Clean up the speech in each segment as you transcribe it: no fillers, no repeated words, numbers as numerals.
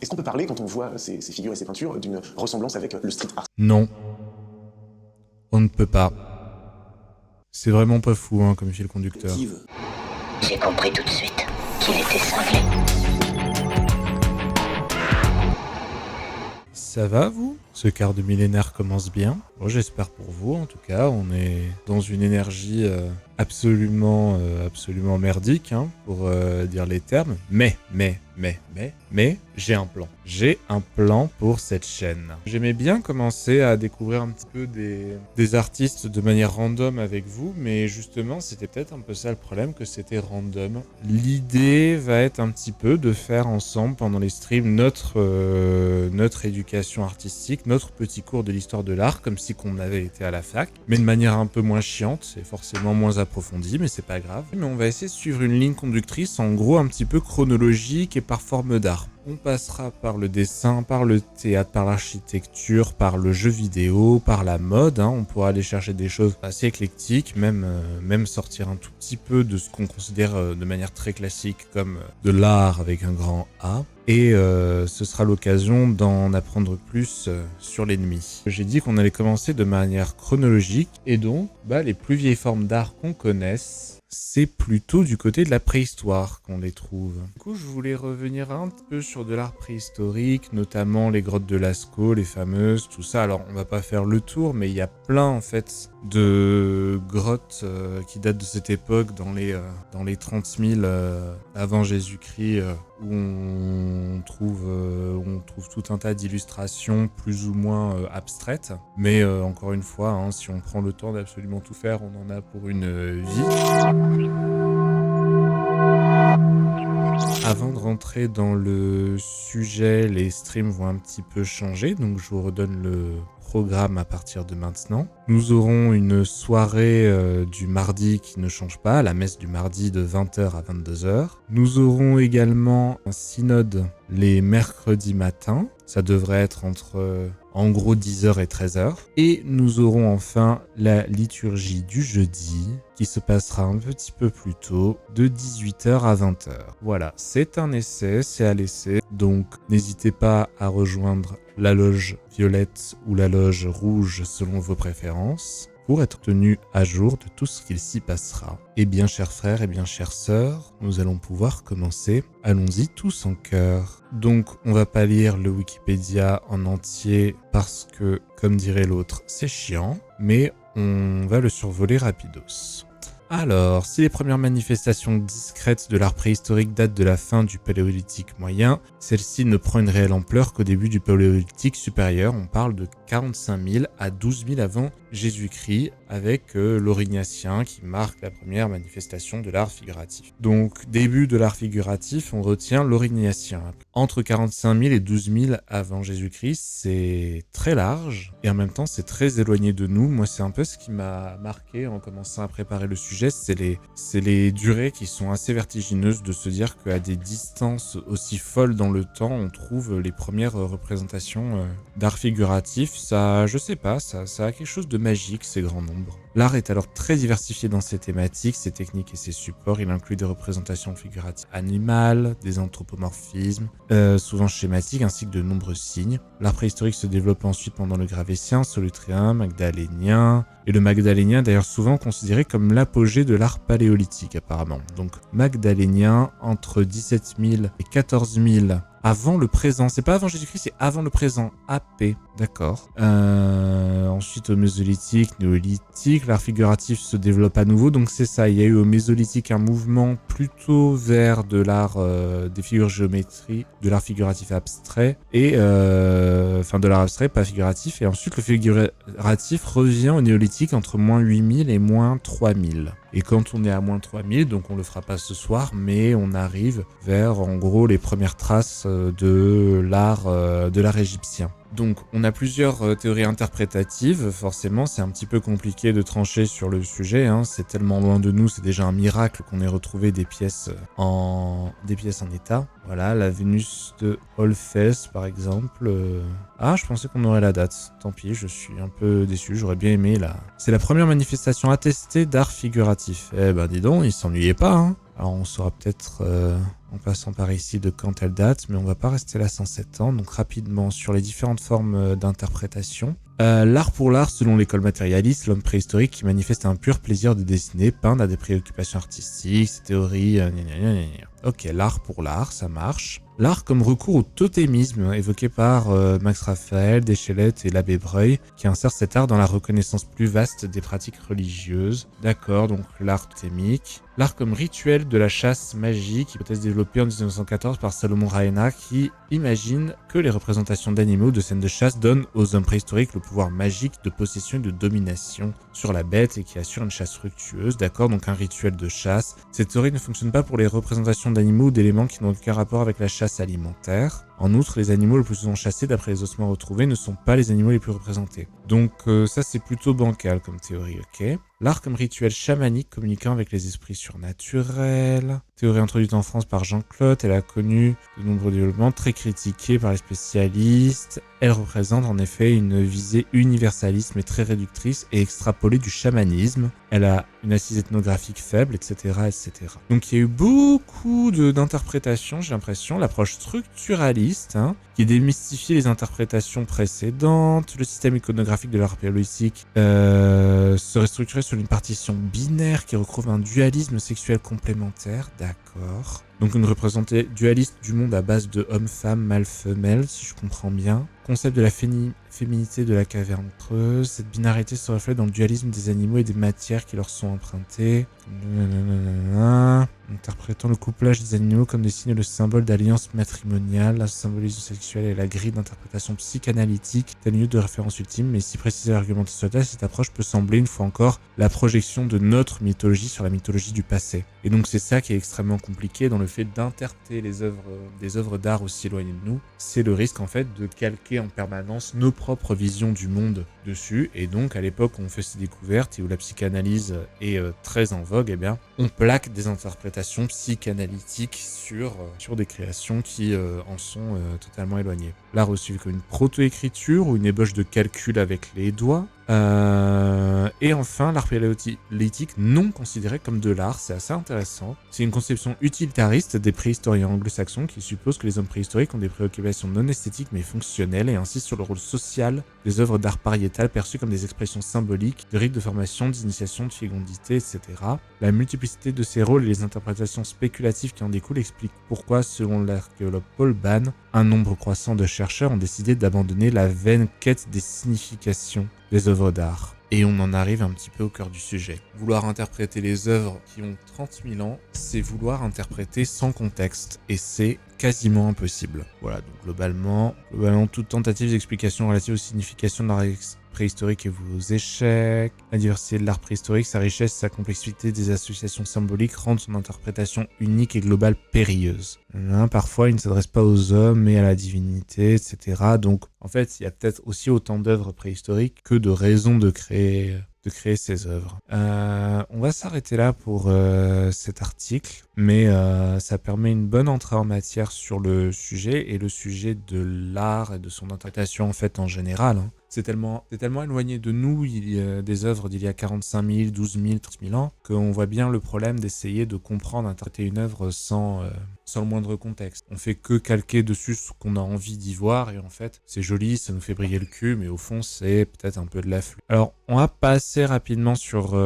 Est-ce qu'on peut parler, quand on voit ces figures et ces peintures, d'une ressemblance avec le street art? Non, on ne peut pas. C'est vraiment pas fou hein, comme fil conducteur. J'ai compris tout de suite qu'il était cinglé. Ça va vous? Ce quart de millénaire commence bien. Bon, j'espère pour vous en tout cas. On est dans une énergie absolument merdique hein, pour dire les termes. Mais, j'ai un plan. J'ai un plan pour cette chaîne. J'aimais bien commencer à découvrir un petit peu des artistes de manière random avec vous, mais justement, c'était peut-être un peu ça le problème, que c'était random. L'idée va être un petit peu de faire ensemble pendant les streams notre éducation artistique, notre petit cours de l'histoire de l'art, comme si qu'on avait été à la fac, mais de manière un peu moins chiante, et forcément moins approfondie, mais c'est pas grave. Mais on va essayer de suivre une ligne conductrice, en gros un petit peu chronologique et par forme d'art. On passera par le dessin, par le théâtre, par l'architecture, par le jeu vidéo, par la mode. Hein. On pourra aller chercher des choses assez éclectiques, même sortir un tout petit peu de ce qu'on considère de manière très classique comme de l'art avec un grand A. Et ce sera l'occasion d'en apprendre plus sur l'ennemi. J'ai dit qu'on allait commencer de manière chronologique, et donc les plus vieilles formes d'art qu'on connaisse, c'est plutôt du côté de la préhistoire qu'on les trouve. Du coup, je voulais revenir un peu sur de l'art préhistorique, notamment les grottes de Lascaux, les fameuses, tout ça. Alors, on va pas faire le tour, mais il y a plein, en fait, de grottes qui datent de cette époque, dans les 30 000 avant Jésus-Christ, où on trouve tout un tas d'illustrations plus ou moins abstraites. Mais encore une fois, hein, si on prend le temps d'absolument tout faire, on en a pour une vie. Avant de rentrer dans le sujet, les streams vont un petit peu changer, donc je vous redonne le programme à partir de maintenant. Nous aurons une soirée du mardi qui ne change pas, la messe du mardi de 20h à 22h. Nous aurons également un synode les mercredis matins, ça devrait être entre en gros 10h et 13h. Et nous aurons enfin la liturgie du jeudi qui se passera un petit peu plus tôt, de 18h à 20h. Voilà, c'est un essai, c'est à l'essai, donc n'hésitez pas à rejoindre la loge violette ou la loge rouge selon vos préférences, pour être tenu à jour de tout ce qu'il s'y passera. Et bien chers frères et bien chères sœurs, nous allons pouvoir commencer. Allons-y tous en chœur. Donc on va pas lire le Wikipédia en entier parce que, comme dirait l'autre, c'est chiant, mais on va le survoler rapidos. Alors, si les premières manifestations discrètes de l'art préhistorique datent de la fin du Paléolithique moyen, celle-ci ne prend une réelle ampleur qu'au début du Paléolithique supérieur. On parle de 45 000 à 12 000 avant Jésus-Christ, avec l'Aurignacien qui marque la première manifestation de l'art figuratif. Donc, début de l'art figuratif, on retient l'Aurignacien. Entre 45 000 et 12 000 avant Jésus-Christ, c'est très large, et en même temps, c'est très éloigné de nous. Moi, c'est un peu ce qui m'a marqué en commençant à préparer le sujet, c'est les durées qui sont assez vertigineuses, de se dire qu'à des distances aussi folles dans le temps, on trouve les premières représentations d'art figuratif. Ça, je sais pas, ça a quelque chose de magique, ces grands nombres. L'art est alors très diversifié dans ses thématiques, ses techniques et ses supports. Il inclut des représentations figuratives animales, des anthropomorphismes, souvent schématiques, ainsi que de nombreux signes. L'art préhistorique se développe ensuite pendant le Gravétien, Solutréen, Magdalénien, et le Magdalénien est d'ailleurs souvent considéré comme l'apogée de l'art paléolithique apparemment. Donc Magdalénien entre 17 000 et 14 000 avant le présent. C'est pas avant Jésus-Christ, c'est avant le présent. AP, d'accord. Ensuite au Mésolithique, Néolithique, l'art figuratif se développe à nouveau. Donc c'est ça, il y a eu au Mésolithique un mouvement plutôt vers de l'art des figures géométriques, de l'art figuratif abstrait, et de l'art abstrait, pas figuratif. Et ensuite le figuratif revient au Néolithique entre moins 8000 et moins 3000. Et quand on est à moins 3000, donc on le fera pas ce soir, mais on arrive vers en gros les premières traces de l'art égyptien. Donc on a plusieurs théories interprétatives, forcément c'est un petit peu compliqué de trancher sur le sujet, hein. C'est tellement loin de nous, c'est déjà un miracle qu'on ait retrouvé des pièces en état. Voilà, la Vénus de Olphès par exemple. Ah, je pensais qu'on aurait la date, tant pis, je suis un peu déçu, j'aurais bien aimé là. C'est la première manifestation attestée d'art figuratif. Eh ben dis donc, il s'ennuyait pas, hein. Alors on saura peut-être en passant par ici de quand elle date, mais on va pas rester là sans s'étendre. Donc rapidement sur les différentes formes d'interprétation. L'art pour l'art, selon l'école matérialiste, l'homme préhistorique qui manifeste un pur plaisir de dessiner, peindre, a des préoccupations artistiques, ses théories, gna gna gna gna gna. Ok, l'art pour l'art, ça marche. L'art comme recours au totémisme, évoqué par Max Raphaël, Deschelette et l'abbé Breuil, qui insère cet art dans la reconnaissance plus vaste des pratiques religieuses. D'accord, donc l'art totémique. L'art comme rituel de la chasse magique, hypothèse développée en 1914 par Salomon Reinach, qui imagine que les représentations d'animaux de scènes de chasse donnent aux hommes préhistoriques le pouvoir magique de possession et de domination sur la bête et qui assure une chasse fructueuse. D'accord, donc un rituel de chasse. Cette théorie ne fonctionne pas pour les représentations d'animaux ou d'éléments qui n'ont aucun rapport avec la chasse alimentaire. En outre, les animaux le plus souvent chassés d'après les ossements retrouvés ne sont pas les animaux les plus représentés. Donc ça c'est plutôt bancal comme théorie, ok. L'art comme rituel chamanique communiquant avec les esprits surnaturels. Théorie introduite en France par Jean-Claude, elle a connu de nombreux développements très critiqués par les spécialistes. Elle représente en effet une visée universaliste mais très réductrice et extrapolée du chamanisme. Elle a une assise ethnographique faible, etc. etc. Donc il y a eu beaucoup d'interprétations, j'ai l'impression. L'approche structuraliste, qui démystifie les interprétations précédentes. Le système iconographique de l'art paléolithique serait structuré sur une partition binaire qui recouvre un dualisme sexuel complémentaire. D'accord. Donc une représentée dualiste du monde à base de homme-femme, mâle-femelle, si je comprends bien. Concept de la féminité de la caverne creuse. Cette binarité se reflète dans le dualisme des animaux et des matières qui leur sont empruntées. Interprétant le couplage des animaux comme des signes le symbole d'alliance matrimoniale, la symbolisme sexuel et la grille d'interprétation psychanalytique, tel lieu de référence ultime, mais si précisé et argumenté soit-elle, cette approche peut sembler une fois encore la projection de notre mythologie sur la mythologie du passé. Et donc c'est ça qui est extrêmement compliqué dans le fait d'interpréter des œuvres d'art aussi éloignées de nous. C'est le risque en fait de calquer en permanence nos propres visions du monde dessus. Et donc à l'époque où on fait ces découvertes et où la psychanalyse est très en vogue, eh bien on plaque des interprétations psychanalytiques sur des créations qui en sont totalement éloignées. L'art reçu comme une proto-écriture ou une ébauche de calcul avec les doigts. Et enfin, l'art paléolithique non considéré comme de l'art, c'est assez intéressant. C'est une conception utilitariste des préhistoriens anglo-saxons qui suppose que les hommes préhistoriques ont des préoccupations non esthétiques mais fonctionnelles et insistent sur le rôle social des œuvres d'art pariétal perçues comme des expressions symboliques, de rites de formation, d'initiation, de fécondité, etc. La multiplicité de ces rôles et les interprétations spéculatives qui en découlent expliquent pourquoi, selon l'archéologue Paul Bann, un nombre croissant de chercheurs ont décidé d'abandonner la vaine quête des significations des œuvres d'art. Et on en arrive un petit peu au cœur du sujet. Vouloir interpréter les œuvres qui ont 30 000 ans, c'est vouloir interpréter sans contexte. Et c'est quasiment impossible. Voilà, donc globalement toute tentative d'explication relative aux significations de l'art préhistorique et vos échecs. La diversité de l'art préhistorique, sa richesse, sa complexité des associations symboliques rendent son interprétation unique et globale périlleuse. Parfois, il ne s'adresse pas aux hommes, mais à la divinité, etc. Donc, en fait, il y a peut-être aussi autant d'œuvres préhistoriques que de raisons de créer ces œuvres. On va s'arrêter là pour cet article, mais ça permet une bonne entrée en matière sur le sujet et le sujet de l'art et de son interprétation en fait en général. C'est tellement éloigné de nous, il y a des œuvres d'il y a 45 000, 12 000, 30 000 ans, qu'on voit bien le problème d'essayer de comprendre, interpréter une œuvre sans le moindre contexte. On fait que calquer dessus ce qu'on a envie d'y voir, et en fait, c'est joli, ça nous fait briller le cul, mais au fond, c'est peut-être un peu de la flûte. Alors, on va passer rapidement sur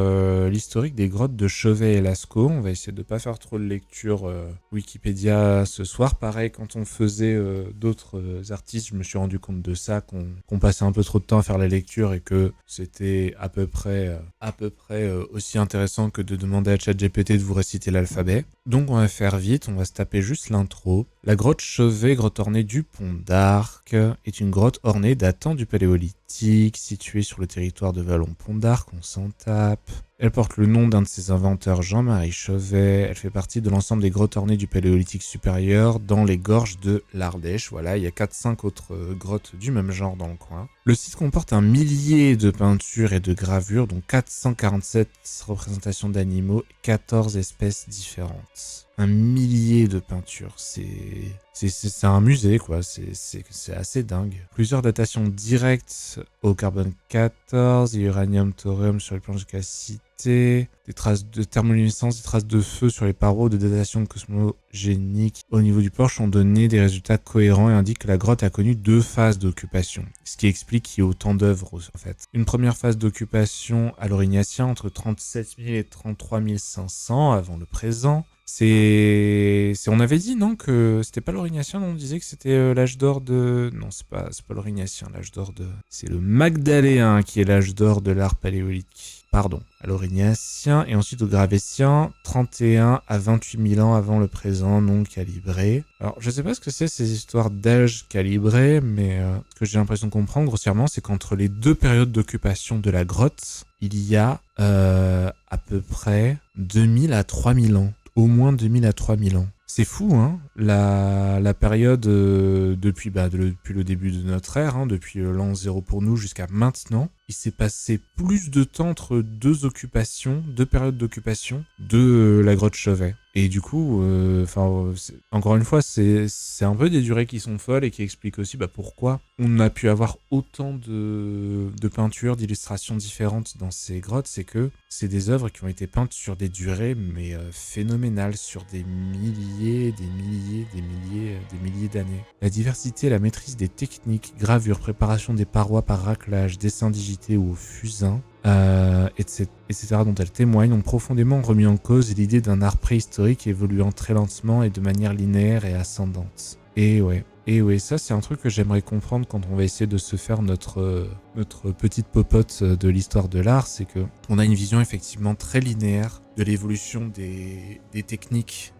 l'historique des grottes de Chauvet et Lascaux. On va essayer de pas faire trop de lecture Wikipédia ce soir. Pareil, quand on faisait d'autres artistes, je me suis rendu compte de ça, qu'on passait un peu trop de temps à faire la lecture et que c'était à peu près aussi intéressant que de demander à ChatGPT de vous réciter l'alphabet. Donc on va faire vite, on va se taper juste l'intro. La grotte Chauvet, grotte ornée du Pont d'Arc, est une grotte ornée datant du Paléolithique, située sur le territoire de Vallon-Pont d'Arc, on s'en tape. Elle porte le nom d'un de ses inventeurs, Jean-Marie Chauvet. Elle fait partie de l'ensemble des grottes ornées du Paléolithique supérieur dans les gorges de l'Ardèche. Voilà, il y a 4-5 autres grottes du même genre dans le coin. Le site comporte un millier de peintures et de gravures, dont 447 représentations d'animaux et 14 espèces différentes. un millier de peintures. C'est un musée, quoi. C'est assez dingue. Plusieurs datations directes au carbone 14, et uranium, thorium sur les planches de cacité, des traces de thermoluminescence, des traces de feu sur les parois de datation cosmogénique au niveau du porche ont donné des résultats cohérents et indiquent que la grotte a connu 2 phases d'occupation. Ce qui explique qu'il y ait autant d'œuvres, en fait. Une première phase d'occupation à l'Aurignacien entre 37 000 et 33 500 avant le présent. On avait dit, non, que c'était pas l'Aurignacien, on disait que c'était l'âge d'or de... Non, c'est pas l'Aurignacien, l'âge d'or de... C'est le Magdaléen qui est l'âge d'or de l'art paléolithique. Pardon, à l'Aurignacien, et ensuite au Gravétien, 31 à 28 000 ans avant le présent, non calibré. Alors, je sais pas ce que c'est ces histoires d'âge calibré, mais ce que j'ai l'impression de comprendre, grossièrement, c'est qu'entre les 2 périodes d'occupation de la grotte, il y a à peu près 2000 à 3000 ans. Au moins 2000 à 3000 ans. C'est fou, hein, la période depuis le début de notre ère, hein, depuis l'an 0 pour nous jusqu'à maintenant, il s'est passé plus de temps entre 2 périodes d'occupation de la grotte Chauvet. Et du coup, encore une fois, c'est un peu des durées qui sont folles et qui expliquent aussi pourquoi on a pu avoir autant de peintures, d'illustrations différentes dans ces grottes. C'est que c'est des œuvres qui ont été peintes sur des durées phénoménales, sur des milliers d'années. La diversité et la maîtrise des techniques, gravure, préparation des parois par raclage, dessin digité ou au fusain, etc. dont elle témoigne, ont profondément remis en cause l'idée d'un art préhistorique évoluant très lentement et de manière linéaire et ascendante. Et ouais, ça c'est un truc que j'aimerais comprendre quand on va essayer de se faire notre petite popote de l'histoire de l'art, c'est que on a une vision effectivement très linéaire de l'évolution des techniques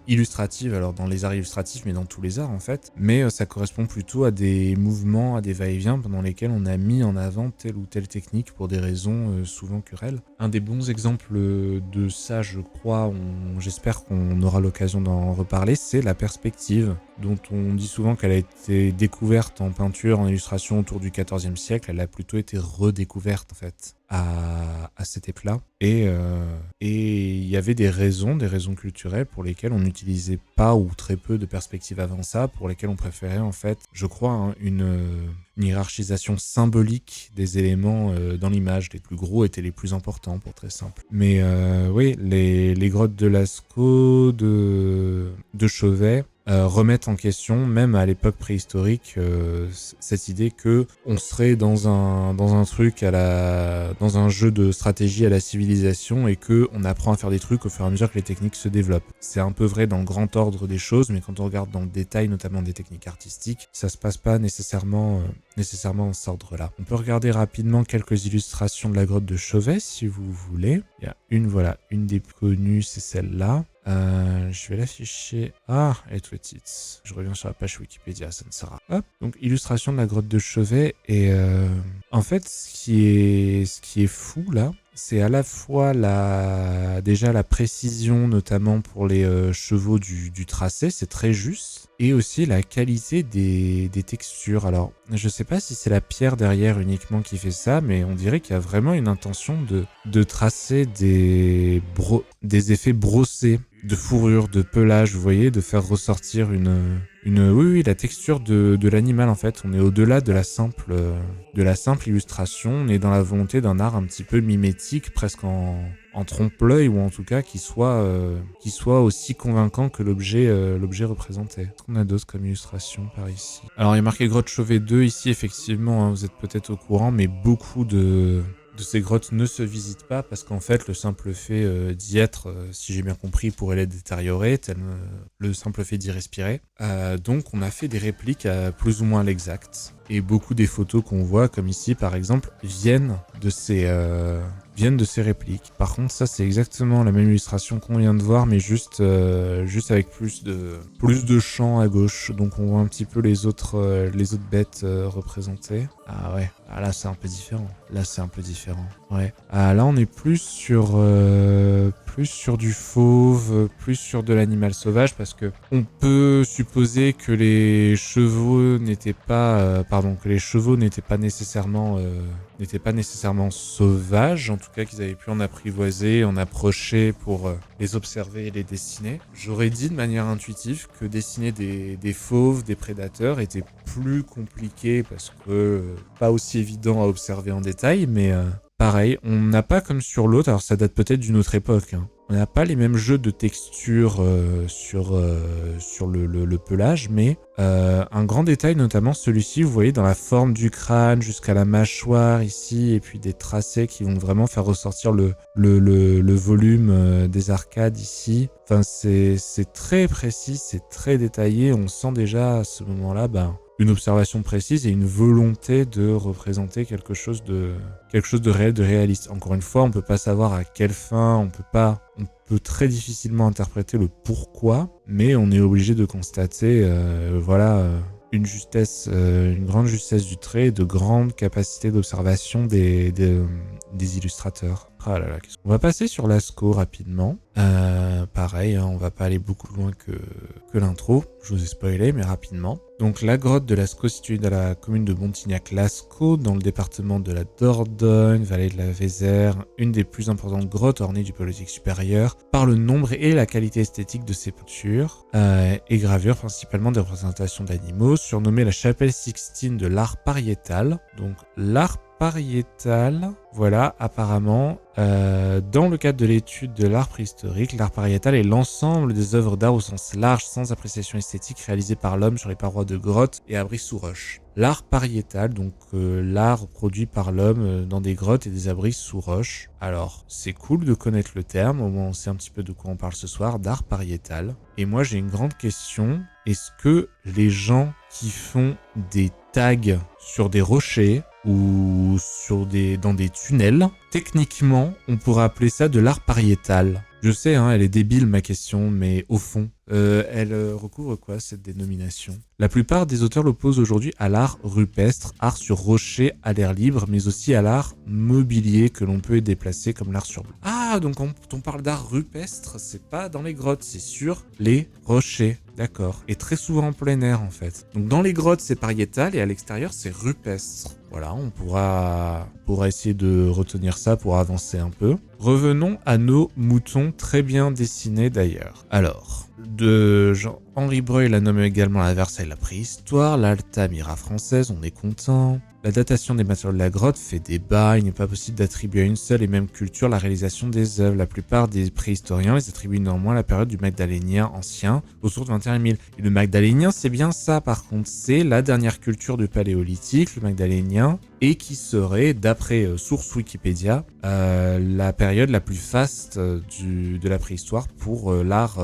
illustratives, alors dans les arts illustratifs, mais dans tous les arts en fait. Mais ça correspond plutôt à des mouvements, à des va-et-vient pendant lesquels on a mis en avant telle ou telle technique pour des raisons souvent querelles. Un des bons exemples de ça, je crois, j'espère qu'on aura l'occasion d'en reparler, c'est la perspective, dont on dit souvent qu'elle a été découverte en peinture, en illustration autour du XIVe siècle. Elle a plutôt été redécouverte en fait à cette époque-là. Et il y avait des raisons culturelles pour lesquelles on n'utilisait pas ou très peu de perspectives avant ça, pour lesquelles on préférait en fait, je crois, une hiérarchisation symbolique des éléments dans l'image. Les plus gros étaient les plus importants, pour très simple. Mais oui, les grottes de Lascaux, de Chauvet, remettre en question, même à l'époque préhistorique, cette idée que on serait dans un truc dans un jeu de stratégie à la civilisation et que on apprend à faire des trucs au fur et à mesure que les techniques se développent. C'est un peu vrai dans le grand ordre des choses, mais quand on regarde dans le détail, notamment des techniques artistiques, ça se passe pas nécessairement dans cet ordre-là. On peut regarder rapidement quelques illustrations de la grotte de Chauvet, si vous voulez. Il y a une des plus connues, c'est celle-là. Je vais l'afficher. Ah, elle est petite. Je reviens sur la page Wikipédia, ça ne sera. Hop. Donc, illustration de la grotte de Chauvet. Et en fait, ce qui est fou là, c'est à la fois déjà la précision, notamment pour les chevaux du tracé, c'est très juste. Et aussi la qualité des textures. Alors, je sais pas si c'est la pierre derrière uniquement qui fait ça, mais on dirait qu'il y a vraiment une intention de tracer des effets brossés, de fourrure, de pelage, vous voyez, de faire ressortir oui, la texture de l'animal en fait. On est au-delà de la simple illustration, on est dans la volonté d'un art un petit peu mimétique, presque en trompe-l'œil, ou en tout cas qui soit aussi convaincant que l'objet représenté. Est-ce qu'on a d'autres comme illustration par ici? Alors il y a marqué grotte Chauvet 2 ici, effectivement, hein, vous êtes peut-être au courant, mais beaucoup de ces grottes ne se visitent pas parce qu'en fait le simple fait d'y être, si j'ai bien compris, pourrait les détériorer, le simple fait d'y respirer. Donc on a fait des répliques à plus ou moins l'exact. Et beaucoup des photos qu'on voit, comme ici par exemple, viennent de ces répliques. Par contre, ça c'est exactement la même illustration qu'on vient de voir, mais juste avec plus de champs à gauche. Donc on voit un petit peu les autres bêtes représentées. Ah ouais, là c'est un peu différent. Ouais. Là on est plus sur du fauve, plus sur de l'animal sauvage, parce que on peut supposer que les chevaux n'étaient pas que les chevaux n'étaient pas nécessairement sauvages, en tout cas qu'ils avaient pu en apprivoiser, en approcher pour les observer et les dessiner. J'aurais dit de manière intuitive que dessiner des fauves, des prédateurs était plus compliqué parce que pas aussi évident à observer en détail, mais pareil, on n'a pas comme sur l'autre, alors ça date peut-être d'une autre époque, hein. On n'a pas les mêmes jeux de texture sur le pelage, mais un grand détail, notamment celui-ci, vous voyez, dans la forme du crâne jusqu'à la mâchoire ici, et puis des tracés qui vont vraiment faire ressortir le volume des arcades ici. Enfin, c'est très précis, c'est très détaillé, on sent déjà à ce moment-là une observation précise et une volonté de représenter quelque chose de réel, de réaliste. Encore une fois, on peut pas savoir à quelle fin, on peut très difficilement interpréter le pourquoi, mais on est obligé de constater, une grande justesse du trait, de grandes capacités d'observation des illustrateurs. Ah là là, on va passer sur Lascaux rapidement. Pareil, hein, on va pas aller beaucoup plus loin que l'intro. Je vous ai spoilé, mais rapidement. Donc la grotte de Lascaux, située dans la commune de Montignac-Lascaux, dans le département de la Dordogne, vallée de la Vézère, une des plus importantes grottes ornées du Paléolithique supérieur, par le nombre et la qualité esthétique de ses peintures et gravures, principalement des représentations d'animaux, surnommée la chapelle Sixtine de l'art pariétal. Donc l'art pariétal, voilà, apparemment, dans le cadre de l'étude de l'art préhistorique, l'art pariétal est l'ensemble des œuvres d'art au sens large, sans appréciation esthétique, réalisées par l'homme sur les parois de grottes et abris sous roches. L'art pariétal, donc l'art produit par l'homme dans des grottes et des abris sous roches. Alors, c'est cool de connaître le terme, au moins on sait un petit peu de quoi on parle ce soir, d'art pariétal. Et moi j'ai une grande question, est-ce que les gens qui font des tags sur des rochers ou dans des tunnels, techniquement, on pourrait appeler ça de l'art pariétal? Je sais, hein, elle est débile ma question, mais au fond, elle recouvre quoi cette dénomination? La plupart des auteurs l'opposent aujourd'hui à l'art rupestre, art sur rocher à l'air libre, mais aussi à l'art mobilier que l'on peut déplacer comme l'art sur... Ah, donc quand on parle d'art rupestre, c'est pas dans les grottes, c'est sur les rochers. D'accord. Et très souvent en plein air en fait. Donc dans les grottes c'est pariétal et à l'extérieur c'est rupestre. Voilà, on pourra essayer de retenir ça pour avancer un peu. Revenons à nos moutons très bien dessinés d'ailleurs. Alors, de Jean-Henri Breuil la nomme également la Versailles la préhistoire, l'Altamira française, on est content. La datation des matériaux de la grotte fait débat, il n'est pas possible d'attribuer à une seule et même culture la réalisation des œuvres. La plupart des préhistoriens les attribuent néanmoins à la période du Magdalénien ancien, autour de 21 000. Et le Magdalénien, c'est bien ça par contre, c'est la dernière culture du Paléolithique, le Magdalénien, et qui serait, d'après source Wikipédia, la période la plus faste de la préhistoire pour l'art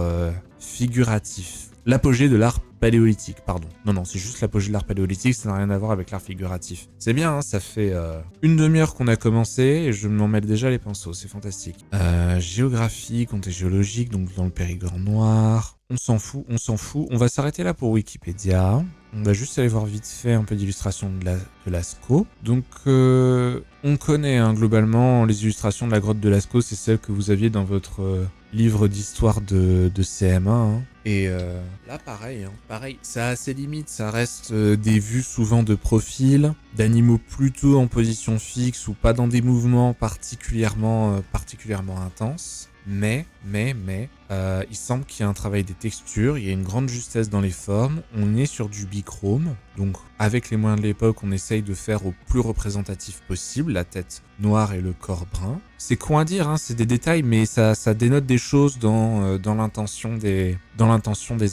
figuratif. L'apogée de l'art paléolithique, pardon. Non, c'est juste l'apogée de l'art paléolithique, ça n'a rien à voir avec l'art figuratif. C'est bien, hein, ça fait une demi-heure qu'on a commencé et je m'en mêle déjà les pinceaux, c'est fantastique. Géographie, comté géologique, donc dans le Périgord noir. On s'en fout. On va s'arrêter là pour Wikipédia. On va juste aller voir vite fait un peu d'illustrations de Lascaux. Donc, on connaît globalement les illustrations de la grotte de Lascaux, c'est celles que vous aviez dans votre livre d'histoire de CM1. Hein. Et là, pareil, ça a ses limites, ça reste des vues souvent de profil, d'animaux plutôt en position fixe ou pas dans des mouvements particulièrement intenses. Mais, il semble qu'il y a un travail des textures, il y a une grande justesse dans les formes, on est sur du bichrome, donc avec les moyens de l'époque, on essaye de faire au plus représentatif possible, la tête noire et le corps brun. C'est con à dire, hein, c'est des détails, mais ça dénote des choses dans l'intention des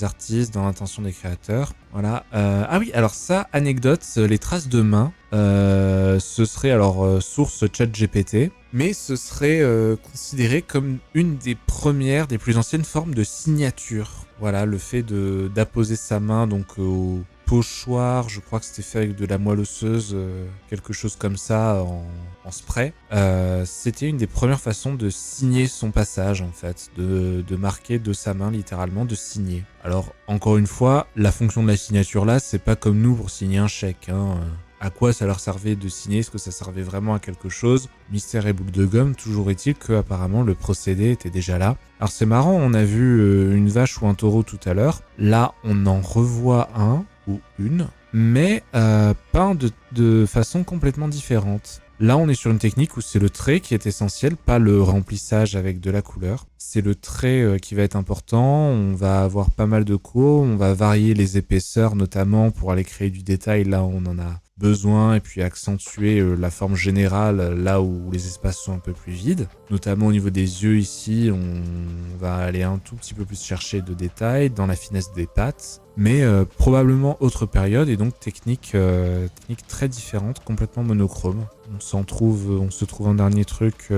artistes, dans l'intention des créateurs. Voilà. Ah oui, alors ça, anecdote, les traces de main, ce serait alors source ChatGPT, mais ce serait considéré comme une des premières, des plus anciennes formes de signature. Voilà, le fait d'apposer sa main donc au pochoir, je crois que c'était fait avec de la moelle osseuse, quelque chose comme ça en spray. C'était une des premières façons de signer son passage en fait, de marquer de sa main littéralement, de signer. Alors encore une fois, la fonction de la signature là, c'est pas comme nous pour signer un chèque. Hein. À quoi ça leur servait de signer? Est-ce que ça servait vraiment à quelque chose? Mystère et boule de gomme, toujours est-il que apparemment le procédé était déjà là. Alors c'est marrant, on a vu une vache ou un taureau tout à l'heure. Là, on en revoit un ou une, mais peint de façon complètement différente. Là, on est sur une technique où c'est le trait qui est essentiel, pas le remplissage avec de la couleur. C'est le trait qui va être important, on va avoir pas mal de cours, on va varier les épaisseurs notamment pour aller créer du détail là où on en a besoin et puis accentuer la forme générale là où les espaces sont un peu plus vides. Notamment au niveau des yeux ici, on va aller un tout petit peu plus chercher de détails dans la finesse des pattes. Mais probablement autre période et donc technique très différente, complètement monochrome. On se trouve un dernier truc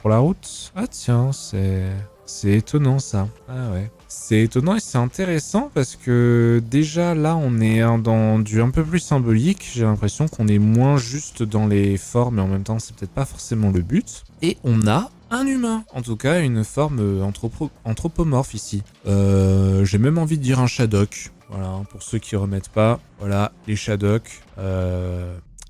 pour la route. Ah tiens, c'est étonnant ça. Ah ouais. C'est étonnant et c'est intéressant parce que déjà là on est dans du un peu plus symbolique. J'ai l'impression qu'on est moins juste dans les formes et en même temps c'est peut-être pas forcément le but. Et on a un humain, en tout cas une forme anthropomorphe ici. J'ai même envie de dire un Shadok. Voilà, pour ceux qui remettent pas, voilà, les Shadok,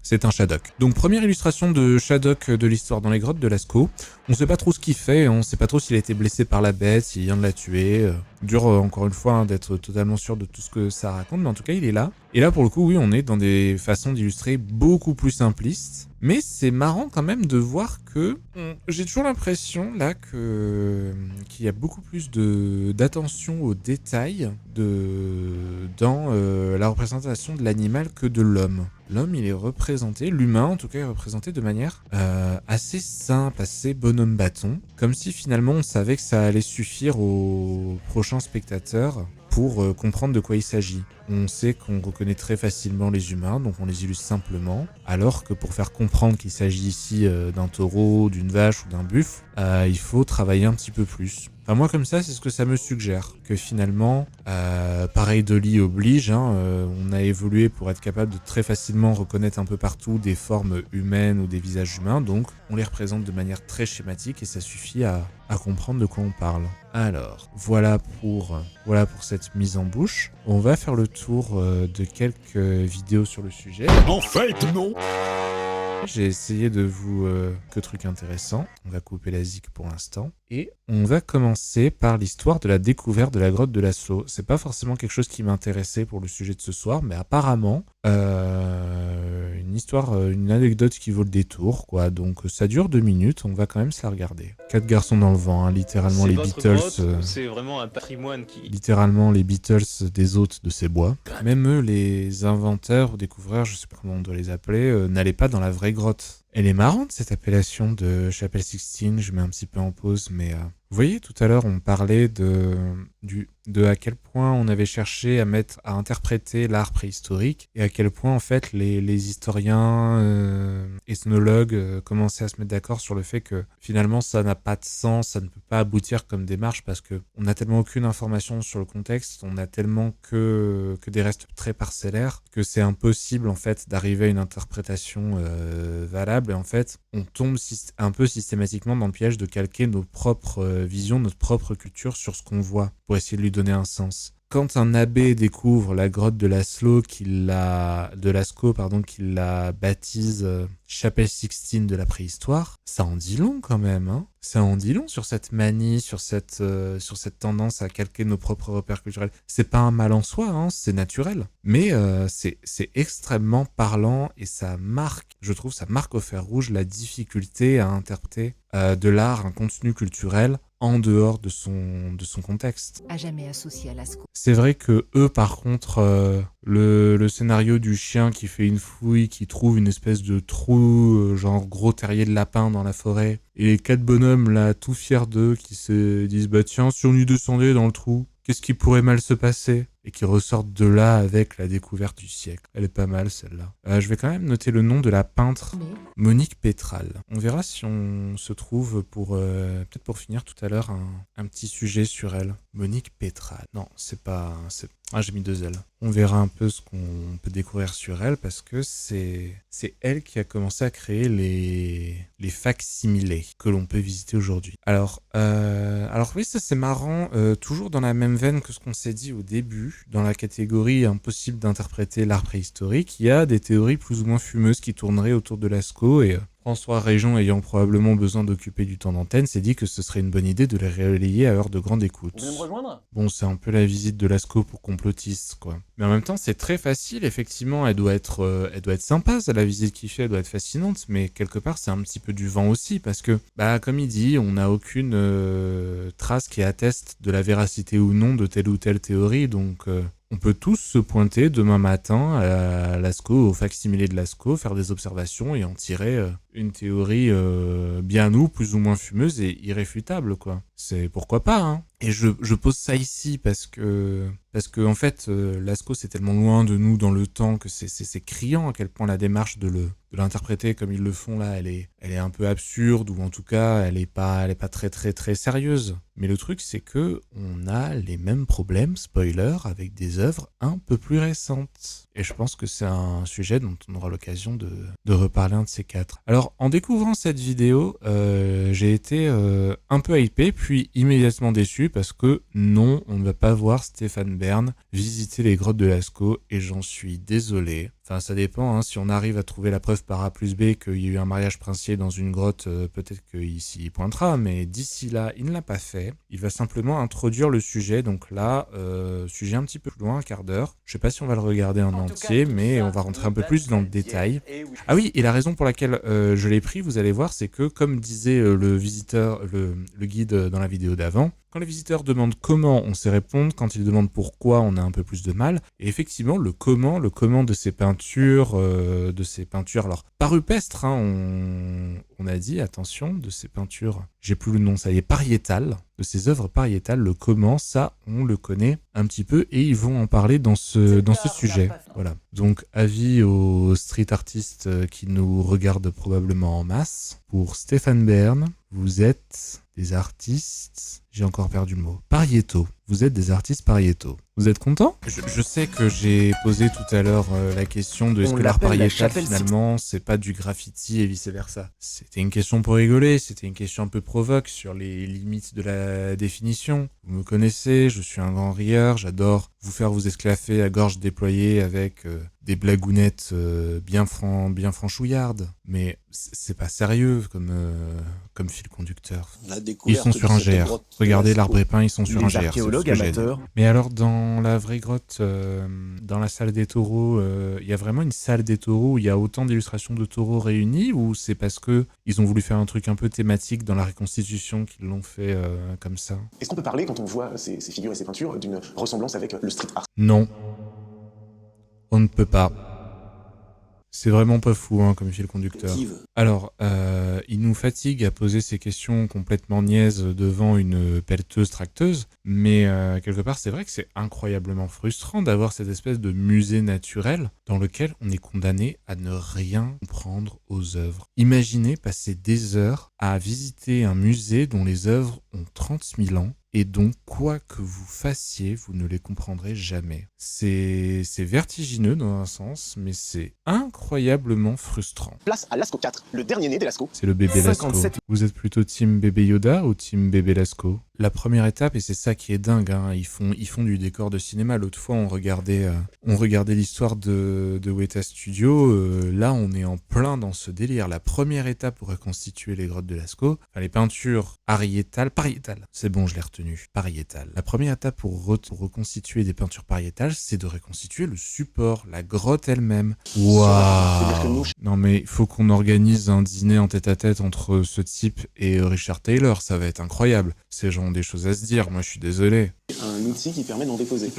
c'est un Shadok. Donc première illustration de Shadok de l'histoire dans les grottes de Lascaux. On sait pas trop ce qu'il fait, on sait pas trop s'il a été blessé par la bête, s'il vient de la tuer. Dur encore une fois d'être totalement sûr de tout ce que ça raconte, mais en tout cas il est là. Et là pour le coup oui, on est dans des façons d'illustrer beaucoup plus simplistes. Mais c'est marrant quand même de voir que j'ai toujours l'impression là qu'il y a beaucoup plus d'attention aux détails dans la représentation de l'animal que de l'homme. L'homme il est représenté, l'humain en tout cas est représenté de manière assez simple, assez bonhomme bâton, comme si finalement on savait que ça allait suffire aux prochains spectateurs pour comprendre de quoi il s'agit. On sait qu'on reconnaît très facilement les humains, donc on les illustre simplement, alors que pour faire comprendre qu'il s'agit ici d'un taureau, d'une vache ou d'un buffle, il faut travailler un petit peu plus. Enfin moi comme ça, c'est ce que ça me suggère, que finalement, pareil Dolly oblige, on a évolué pour être capable de très facilement reconnaître un peu partout des formes humaines ou des visages humains, donc on les représente de manière très schématique et ça suffit à comprendre de quoi on parle. Alors, voilà pour cette mise en bouche. On va faire le tour de quelques vidéos sur le sujet. En fait, non. J'ai essayé de vous... que truc intéressant. On va couper la zik pour l'instant. Et on va commencer par l'histoire de la découverte de la grotte de Laszlo. C'est pas forcément quelque chose qui m'intéressait pour le sujet de ce soir, mais apparemment, une anecdote qui vaut le détour, quoi. Donc ça dure 2 minutes, on va quand même se la regarder. 4 garçons dans le vent, littéralement les Beatles... c'est vraiment un patrimoine qui... Littéralement les Beatles des hôtes de ces bois. Même eux, les inventeurs ou découvreurs, je sais pas comment on doit les appeler, n'allaient pas dans la vraie grotte. Elle est marrante cette appellation de Chapelle Sixtine, je mets un petit peu en pause, mais vous voyez tout à l'heure on parlait de à quel point on avait cherché à interpréter l'art préhistorique et à quel point en fait les historiens, ethnologues commençaient à se mettre d'accord sur le fait que finalement ça n'a pas de sens, ça ne peut pas aboutir comme démarche parce que on n'a tellement aucune information sur le contexte, on a tellement que des restes très parcellaires que c'est impossible en fait d'arriver à une interprétation valable et en fait on tombe un peu systématiquement dans le piège de calquer nos propres visions, notre propre culture sur ce qu'on voit pour essayer de lui donner un sens. Quand un abbé découvre la grotte de Lascaux, qu'il la baptise Chapelle Sixtine de la préhistoire, ça en dit long quand même, hein. Ça en dit long sur cette manie, sur cette tendance à calquer nos propres repères culturels. C'est pas un mal en soi, hein, c'est naturel. Mais c'est extrêmement parlant et ça marque au fer rouge la difficulté à interpréter de l'art, un contenu culturel en dehors de son contexte. À jamais associé à Lascaux. C'est vrai que eux, par contre, le scénario du chien qui fait une fouille, qui trouve une espèce de trou, genre gros terrier de lapin dans la forêt, et les 4 bonhommes là, tout fiers d'eux, qui se disent bah tiens, si on y descendait dans le trou, qu'est-ce qui pourrait mal se passer ? Et qui ressortent de là avec la découverte du siècle. Elle est pas mal celle-là. Je vais quand même noter le nom de la peintre Monique Pétral. On verra si on se trouve peut-être pour finir tout à l'heure un petit sujet sur elle. Monique Pétral. Non, c'est pas... Ah, j'ai mis 2 L. On verra un peu ce qu'on peut découvrir sur elle parce que c'est elle qui a commencé à créer les facsimilés que l'on peut visiter aujourd'hui. Alors oui, ça c'est marrant. Toujours dans la même veine que ce qu'on s'est dit au début, dans la catégorie impossible d'interpréter l'art préhistorique, il y a des théories plus ou moins fumeuses qui tourneraient autour de Lascaux et François Région, ayant probablement besoin d'occuper du temps d'antenne, s'est dit que ce serait une bonne idée de les relayer à heure de grande écoute. Vous voulez me rejoindre? Bon, c'est un peu la visite de Lascaux pour complotistes, quoi. Mais en même temps, c'est très facile, effectivement, elle doit être sympa, ça, la visite qu'il fait, elle doit être fascinante, mais quelque part, c'est un petit peu du vent aussi, parce que, bah, comme il dit, on n'a aucune trace qui atteste de la véracité ou non de telle ou telle théorie, donc... on peut tous se pointer demain matin à Lascaux, au facsimilé de Lascaux, faire des observations et en tirer une théorie bien à nous, plus ou moins fumeuse et irréfutable, quoi. C'est pourquoi pas, hein. Et je pose ça ici parce que en fait, Lascaux c'est tellement loin de nous dans le temps que c'est criant à quel point la démarche de l'interpréter comme ils le font là, elle est un peu absurde, ou en tout cas, elle est pas très très très sérieuse. Mais le truc, c'est que on a les mêmes problèmes, spoiler, avec des œuvres un peu plus récentes. Et je pense que c'est un sujet dont on aura l'occasion de reparler un de ces quatre. Alors, en découvrant cette vidéo, j'ai été un peu hypé, puis immédiatement déçu, parce que non, on ne va pas voir Stéphane Bern visiter les grottes de Lascaux, et j'en suis désolé. Enfin, ça dépend, hein. Si on arrive à trouver la preuve par A plus B qu'il y a eu un mariage princier dans une grotte, peut-être qu'il s'y pointera, mais d'ici là, il ne l'a pas fait. Il va simplement introduire le sujet, donc là, sujet un petit peu plus loin, un quart d'heure. Je sais pas si on va le regarder en entier, mais on va rentrer un peu plus dans le détail. Ah oui, et la raison pour laquelle je l'ai pris, vous allez voir, c'est que, comme disait le visiteur, le guide dans la vidéo d'avant, quand les visiteurs demandent comment, on sait répondre. Quand ils demandent pourquoi, on a un peu plus de mal. Et effectivement, le comment de ces peintures, alors pas rupestres, hein, on a dit, attention, de ces peintures, j'ai plus le nom, ça y est, pariétales, de ces œuvres pariétales, le comment, ça, on le connaît un petit peu, et ils vont en parler dans ce sujet. Voilà. Donc, avis aux street artistes qui nous regardent probablement en masse. Pour Stéphane Bern, vous êtes des artistes... J'ai encore perdu le mot. Pariétaux. Vous êtes des artistes pariétaux. Vous êtes content ? Je sais que j'ai posé tout à l'heure la question de est-ce que l'art pariétal, finalement, c'est pas du graffiti et vice-versa. C'était une question pour rigoler, c'était une question un peu provoque sur les limites de la définition. Vous me connaissez, je suis un grand rieur, j'adore vous faire vous esclaffer à gorge déployée avec des blagounettes bien franchouillardes. Mais c'est pas sérieux comme fil conducteur. Ils sont sur un GR. Regardez l'arbre épin, ils sont sur un GR. Archéologues amateurs. Mais alors, dans la vraie grotte, dans la salle des taureaux, il y a vraiment une salle des taureaux où il y a autant d'illustrations de taureaux réunies, ou c'est parce que ils ont voulu faire un truc un peu thématique dans la reconstitution qu'ils l'ont fait comme ça ? Est-ce qu'on peut parler, quand on voit ces figures et ces peintures, d'une ressemblance avec le street art? Non. On ne peut pas. C'est vraiment pas fou, hein, comme fil conducteur. Alors, il nous fatigue à poser ces questions complètement niaises devant une pelleteuse tracteuse, mais quelque part, c'est vrai que c'est incroyablement frustrant d'avoir cette espèce de musée naturel dans lequel on est condamné à ne rien comprendre aux œuvres. Imaginez passer des heures à visiter un musée dont les œuvres ont 30 000 ans, et donc, quoi que vous fassiez, vous ne les comprendrez jamais. C'est vertigineux dans un sens, mais c'est incroyablement frustrant. Place à Lascaux 4, le dernier né des Lascaux. C'est le bébé Lascaux. 57. Vous êtes plutôt team bébé Yoda ou team bébé Lascaux ? La première étape, et c'est ça qui est dingue, hein, ils font du décor de cinéma. L'autre fois, on regardait l'histoire de Weta Studio. Là, on est en plein dans ce délire. La première étape pour reconstituer les grottes de Lascaux, enfin, les peintures pariétales, c'est bon, je l'ai retenu, pariétales. La première étape pour reconstituer des peintures pariétales, c'est de reconstituer le support, la grotte elle-même. Waouh! Non mais il faut qu'on organise un dîner en tête-à-tête entre ce type et Richard Taylor, ça va être incroyable. Ces gens ont des choses à se dire, moi je suis désolé. Un outil qui permet d'en déposer.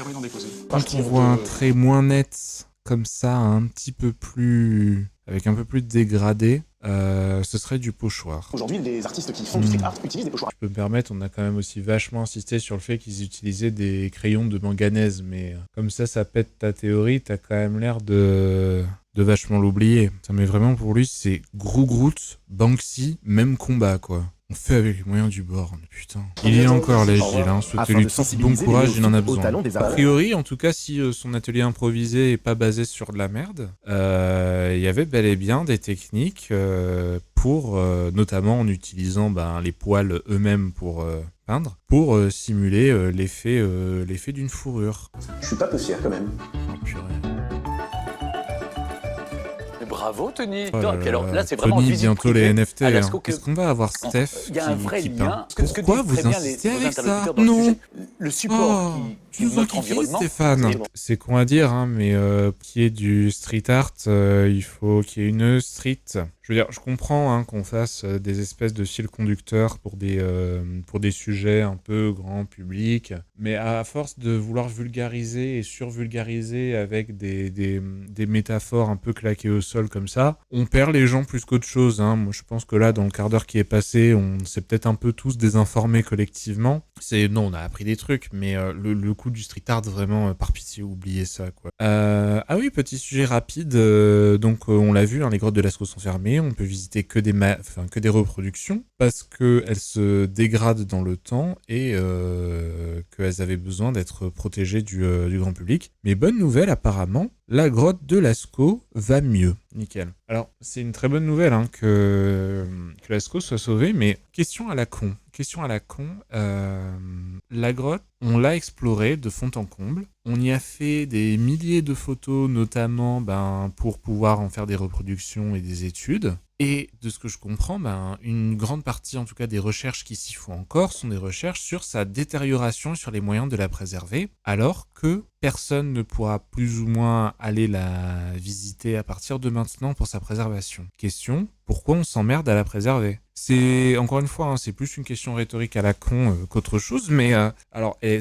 Quand on voit un trait moins net, comme ça, un petit peu plus... avec un peu plus de dégradé, ce serait du pochoir. Aujourd'hui, les artistes qui font du street art utilisent des pochoirs. Je peux me permettre, on a quand même aussi vachement insisté sur le fait qu'ils utilisaient des crayons de manganèse, mais comme ça pète ta théorie, t'as quand même l'air de vachement l'oublier. Ça, mais vraiment pour lui, c'est Groot, Banksy, même combat, quoi. On fait avec les moyens du bord, putain. Il y a encore l'agile, hein, souhaitez-lui bon courage, il en a besoin. A priori, en tout cas, si son atelier improvisé est pas basé sur de la merde, il y avait bel et bien des techniques pour, notamment en utilisant les poils eux-mêmes pour peindre, pour simuler l'effet d'une fourrure. Je suis pas peu fier quand même. Oh, purée. bravo Tony. Oh Non, là et puis alors là, là c'est vraiment en Tony, visite bientôt privée les NFT. à Hein. Lascaux que Est-ce qu'on va avoir Steph il y a un vrai qui lien. peint? Ce que Pourquoi disent vous très bien insistez vos avec ça? interlocuteurs dans le Non. sujet, le support Oh, qui tu est nous notre enquiquines, environnement. Stéphane. C'est con à dire, hein, mais qui est du street art, il faut qu'il y ait une street. Je veux dire, je comprends hein, qu'on fasse des espèces de fils conducteurs pour des sujets un peu grand public, mais à force de vouloir vulgariser et survulgariser avec des métaphores un peu claquées au sol comme ça, on perd les gens plus qu'autre chose. Hein. Moi, je pense que là, dans le quart d'heure qui est passé, on s'est peut-être un peu tous désinformés collectivement. Non, on a appris des trucs, mais le coup du street art, vraiment, par pitié, oubliez ça, quoi. Ah oui, petit sujet rapide. Donc, on l'a vu, hein, les grottes de Lascaux sont fermées. On peut visiter que des reproductions parce qu'elles se dégradent dans le temps et qu'elles avaient besoin d'être protégées du grand public. Mais bonne nouvelle, apparemment, la grotte de Lascaux va mieux. Nickel. Alors, c'est une très bonne nouvelle hein, que Lascaux soit sauvée, mais question à la con. La grotte, on l'a explorée de fond en comble. On y a fait des milliers de photos, notamment pour pouvoir en faire des reproductions et des études. Et de ce que je comprends, une grande partie, en tout cas des recherches qui s'y font encore, sont des recherches sur sa détérioration et sur les moyens de la préserver, alors que personne ne pourra plus ou moins aller la visiter à partir de maintenant pour sa préservation. Question, pourquoi on s'emmerde à la préserver ? C'est, encore une fois, hein, c'est plus une question rhétorique à la con qu'autre chose, mais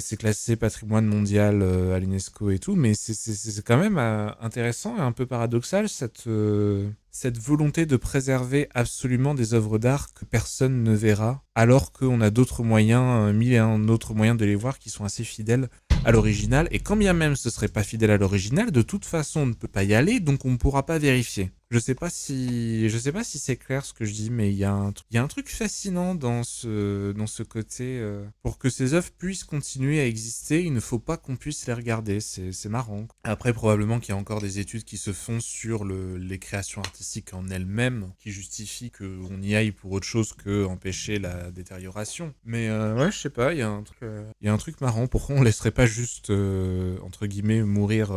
c'est classé patrimoine mondial à l'UNESCO et tout, mais c'est quand même intéressant et un peu paradoxal cette volonté de préserver absolument des œuvres d'art que personne ne verra, alors qu'on a d'autres moyens, mille et un autres moyens de les voir qui sont assez fidèles à l'original, et quand bien même ce serait pas fidèle à l'original, de toute façon on ne peut pas y aller, donc on ne pourra pas vérifier. Je sais pas si c'est clair ce que je dis, mais il y a un truc fascinant dans ce côté. Pour que ces œuvres puissent continuer à exister, il ne faut pas qu'on puisse les regarder. C'est marrant. Après, probablement qu'il y a encore des études qui se font sur les créations artistiques en elles-mêmes, qui justifient qu'on y aille pour autre chose que empêcher la détérioration. Mais ouais, je sais pas, il y a un truc marrant. Pourquoi on laisserait pas juste entre guillemets mourir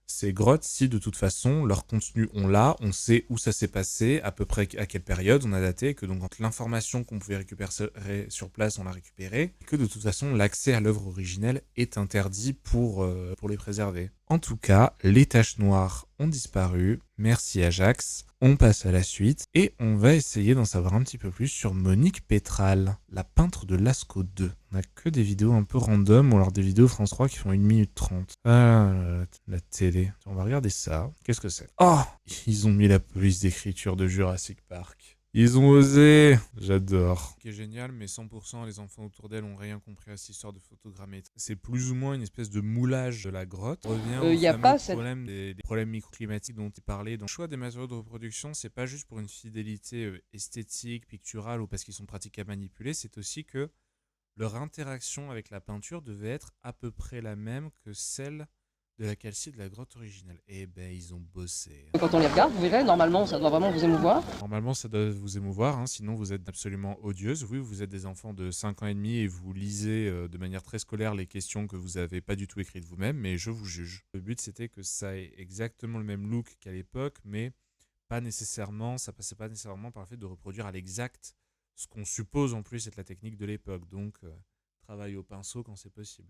ces grottes si de toute façon leur contenu on l'a, on sait où ça s'est passé, à peu près à quelle période on a daté, et que donc quand l'information qu'on pouvait récupérer sur place on l'a récupérée, et que de toute façon l'accès à l'œuvre originelle est interdit pour les préserver. En tout cas, les taches noires ont disparu, merci Ajax. On passe à la suite et on va essayer d'en savoir un petit peu plus sur Monique Pétrale, la peintre de Lascaux 2. On a que des vidéos un peu random ou alors des vidéos France 3 qui font 1 minute 30. Ah, la télé. On va regarder ça. Qu'est-ce que c'est ? Oh, ils ont mis la police d'écriture de Jurassic Park. Ils ont osé. J'adore. Ce qui est génial, mais 100% les enfants autour d'elle ont rien compris à cette histoire de photogrammétrie. C'est plus ou moins une espèce de moulage de la grotte. On revient au fameux problème des problèmes microclimatiques dont tu parlais. Dans le choix des matériaux de reproduction, c'est pas juste pour une fidélité esthétique, picturale ou parce qu'ils sont pratiques à manipuler, c'est aussi que leur interaction avec la peinture devait être à peu près la même que celle de la calcite de la grotte originale. Eh ben, ils ont bossé. Quand on les regarde, vous verrez, normalement, ça doit vraiment vous émouvoir. Normalement, ça doit vous émouvoir, hein, sinon vous êtes absolument odieuse. Oui, vous êtes des enfants de 5 ans et demi et vous lisez de manière très scolaire les questions que vous n'avez pas du tout écrites vous-même, mais je vous juge. Le but, c'était que ça ait exactement le même look qu'à l'époque, mais ça passait pas nécessairement par le fait de reproduire à l'exact ce qu'on suppose en plus être la technique de l'époque. Donc, travail au pinceau quand c'est possible.